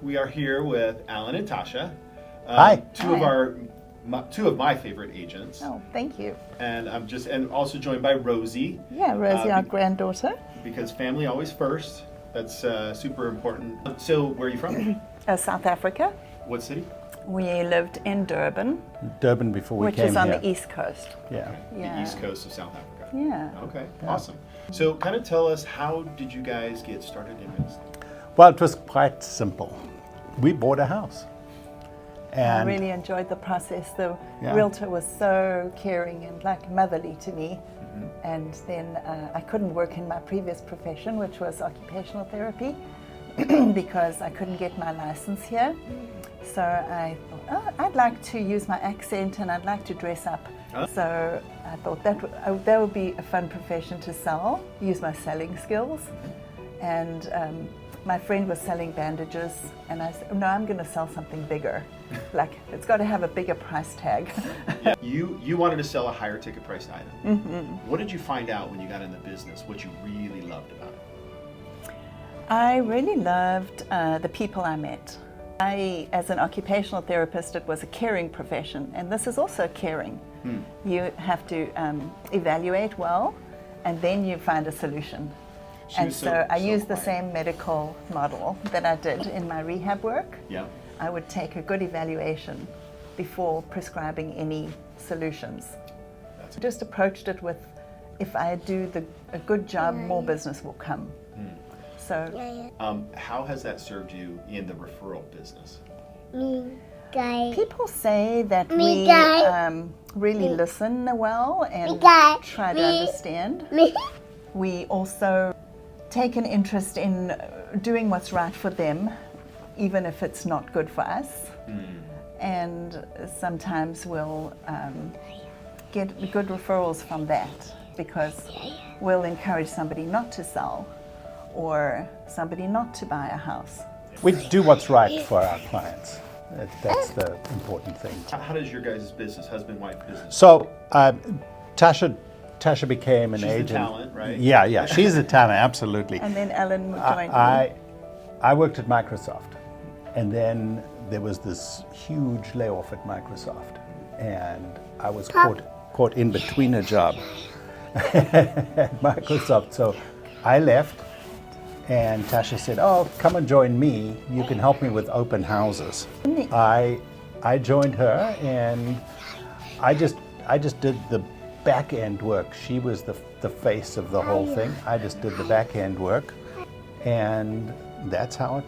We are here with Alan and Tasha. Hi. Two of my favorite agents. Oh, thank you. And and also joined by Rosie. Yeah, Rosie, our granddaughter. Because family always first. That's super important. So, where are you from? South Africa. What city? We lived in Durban. Durban before we came here. Which is on the East Coast. Yeah. The East Coast of South Africa. Yeah. Okay, awesome. So kind of tell us, how did you guys get started in real estate? Well, it was quite simple. We bought a house. I really enjoyed the process. The realtor was so caring and like motherly to me. Mm-hmm. And then I couldn't work in my previous profession, which was occupational therapy, because I couldn't get my license here. So I thought, I'd like to use my accent and I'd like to dress up. So I thought that would be a fun profession to sell, use my selling skills. And my friend was selling bandages, and I said, no, I'm going to sell something bigger. Like, it's got to have a bigger price tag. Yeah. You wanted to sell a higher ticket priced item. Mm-hmm. What did you find out when you got in the business, what you really loved about it? I really loved the people I met. As an occupational therapist, it was a caring profession, and this is also caring. You have to evaluate well, and then you find a solution. And so I used the same medical model that I did in my rehab work. Yeah. I would take a good evaluation before prescribing any solutions. I just approached it with, if I do a good job, more business will come. So, how has that served you in the referral business? People say that we really listen well and try to understand. We also take an interest in doing what's right for them, even if it's not good for us. And sometimes we'll get good referrals from that, because we'll encourage somebody not to sell or somebody not to buy a house. We do what's right for our clients. That's the important thing. How does your guys' business, husband-wife business? So Tasha became an agent. She's a talent, right? Yeah, she's a talent, absolutely. And then Alan joined me. I worked at Microsoft, and then there was this huge layoff at Microsoft, and I was caught in between a job at Microsoft. So I left, and Tasha said, "Oh, come and join me. You can help me with open houses." I joined her, and I just did the back end work. She was the face of the whole thing. I just did the back end work, and that's how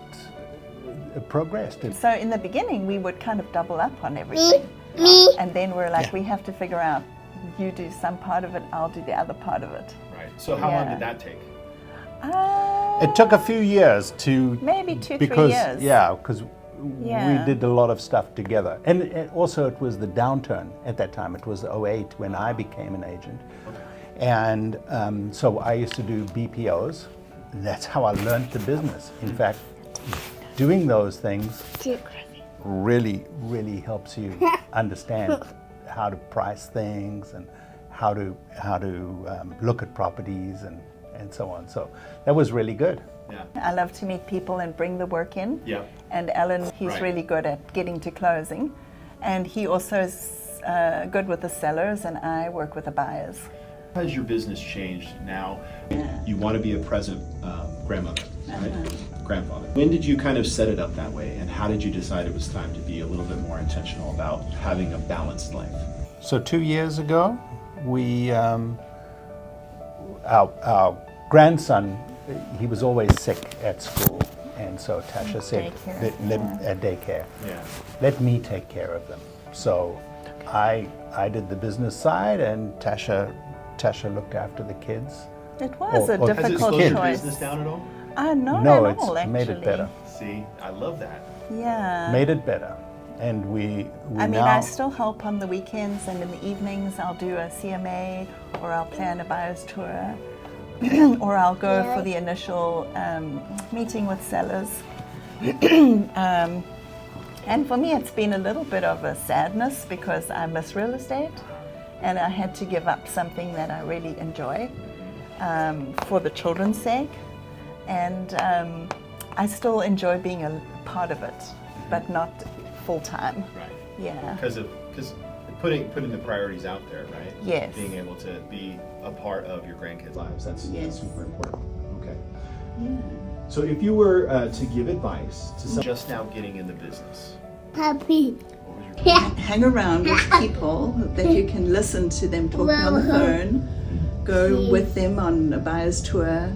it progressed. So in the beginning, we would kind of double up on everything. And then we're like, we have to figure out, you do some part of it, I'll do the other part of it. Right. So how long did that take? It took a few years to... Maybe 2-3 years. Yeah, because we did a lot of stuff together. And also it was the downturn at that time. It was 2008 when I became an agent. And so I used to do BPOs. That's how I learned the business. In fact, doing those things really, really helps you understand how to price things and how to look at properties and so on. So that was really good. Yeah. I love to meet people and bring the work in. Yeah. And Alan, he's really good at getting to closing. And he also is good with the sellers, and I work with the buyers. How has your business changed now? You want to be a present grandmother, right? Grandfather. When did you kind of set it up that way, and how did you decide it was time to be a little bit more intentional about having a balanced life? So 2 years ago, we our grandson, he was always sick at school, and so Tasha said, daycare. Yeah. Let me take care of them. So I did the business side, and Tasha looked after the kids. It was a difficult choice. Has it slowed your business down at all? No, it's actually. made it better. See, I love that. Yeah. Made it better. And we I still help on the weekends, and in the evenings I'll do a CMA, or I'll plan a buyer's tour, or I'll go for the initial meeting with sellers. And for me, it's been a little bit of a sadness, because I miss real estate, and I had to give up something that I really enjoy for the children's sake. And I still enjoy being part of it, but not full time. Right. Yeah. Because putting the priorities out there, right? Yes. Being able to be a part of your grandkids' lives. That's super important. Okay. Yeah. So if you were to give advice to someone just now getting in the business, Puppy. what would your Hang around with people that you can listen to them talking on the phone, go with them on a buyer's tour,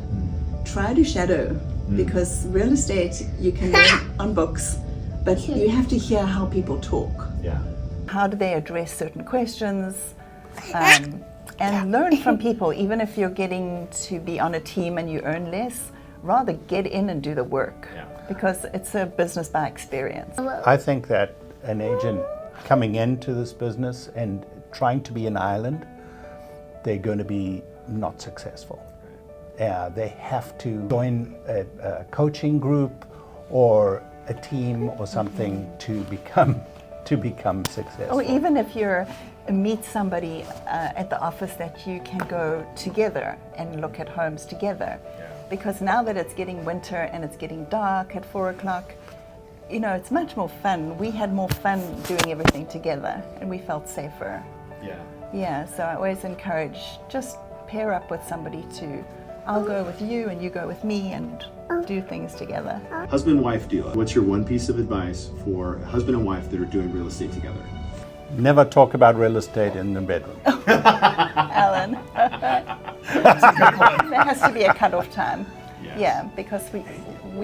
try to shadow, because real estate you can learn on books, but you have to hear how people talk. Yeah. How do they address certain questions? And learn from people, even if you're getting to be on a team and you earn less, rather get in and do the work, because it's a business by experience. I think that an agent coming into this business and trying to be an island, they're going to be not successful. They have to join a coaching group or a team or something to become successful. Or even if you're meet somebody at the office that you can go together and look at homes together. Because now that it's getting winter and it's getting dark at 4 o'clock, you know, it's much more fun. We had more fun doing everything together and we felt safer. Yeah. Yeah, so I always encourage, just pair up with somebody too. I'll go with you and you go with me and do things together. Husband-wife duo. What's your one piece of advice for a husband and wife that are doing real estate together? Never talk about real estate in the bedroom. Alan. There has to be a cutoff time. Yes. Yeah, because we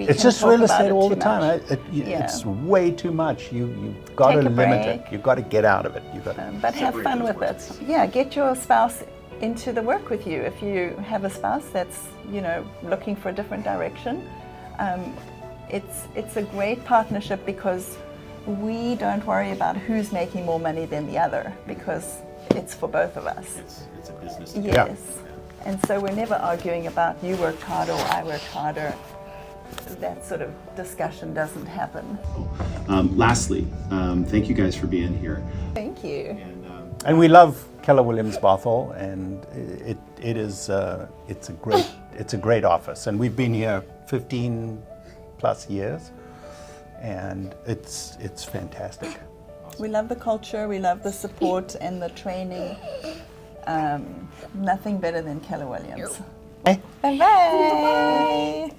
It's can just talk real about estate it all too the time. much. It's way too much. You've got to Take a limit it. break. You've got to get out of it. You've got to. But have Separate fun those with it. voices. Yeah, get your spouse into the work with you. If you have a spouse that's, you know, looking for a different direction, it's a great partnership because we don't worry about who's making more money than the other because it's for both of us. It's a business together. Yes. And so we're never arguing about you worked harder or I worked harder. That sort of discussion doesn't happen. Lastly, thank you guys for being here. Thank you. And we love Keller Williams Bothell, and it's a great office, and we've been here 15 plus years, and it's fantastic. We love the culture, we love the support and the training. Nothing better than Keller Williams. Bye-bye.